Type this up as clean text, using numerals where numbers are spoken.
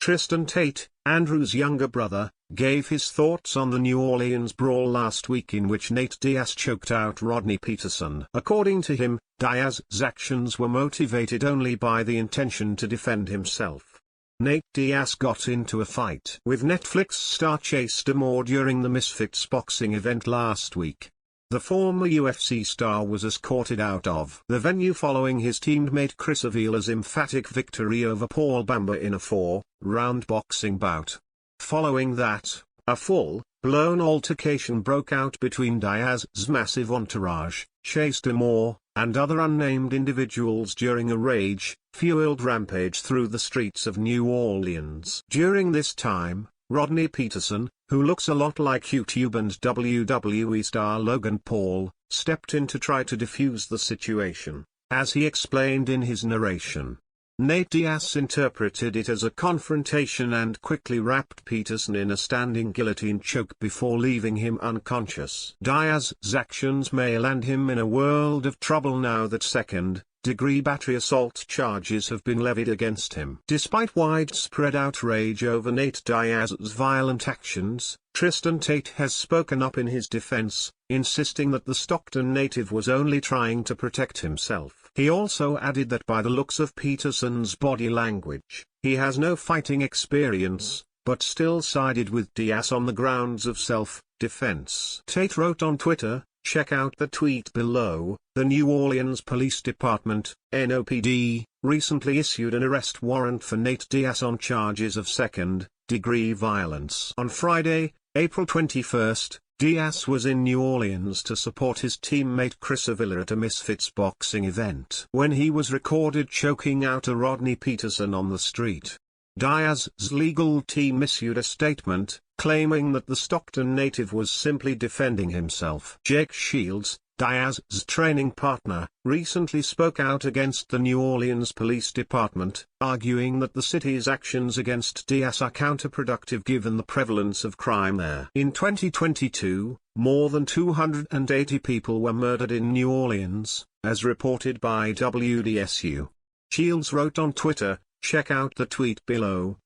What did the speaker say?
Tristan Tate, Andrew's younger brother, gave his thoughts on the New Orleans brawl last week in which Nate Diaz choked out Rodney Petersen. According to him, Diaz's actions were motivated only by the intention to defend himself. Nate Diaz got into a fight with Netflix star deMoor during the Misfits boxing event last week. The former UFC star was escorted out of the venue following his teammate Chris Avila's emphatic victory over Paul Bamba in a 4-round boxing bout. Following that, a full-blown altercation broke out between Diaz's massive entourage, deMoor, and other unnamed individuals during a rage-fueled rampage through the streets of New Orleans. During this time, Rodney Petersen, who looks a lot like YouTube and WWE star Logan Paul, stepped in to try to defuse the situation, as he explained in his narration. Nate Diaz interpreted it as a confrontation and quickly wrapped Petersen in a standing guillotine choke before leaving him unconscious. Diaz's actions may land him in a world of trouble now that second-degree battery assault charges have been levied against him. Despite widespread outrage over Nate Diaz's violent actions, Tristan Tate has spoken up in his defense, insisting that the Stockton native was only trying to protect himself. He also added that by the looks of Petersen's body language, he has no fighting experience, but still sided with Diaz on the grounds of self-defense. Tate wrote on Twitter, "Check out the tweet below. The New Orleans Police Department, NOPD, recently issued an arrest warrant for Nate Diaz on charges of second-degree violence." On Friday, April 21, Diaz was in New Orleans to support his teammate Chris Avila at a Misfits boxing event when he was recorded choking out a Rodney Petersen on the street. Diaz's legal team issued a statement, claiming that the Stockton native was simply defending himself. Jake Shields, Diaz's training partner, recently spoke out against the New Orleans Police Department, arguing that the city's actions against Diaz are counterproductive given the prevalence of crime there. In 2022, more than 280 people were murdered in New Orleans, as reported by WDSU. Shields wrote on Twitter, "Check out the tweet below.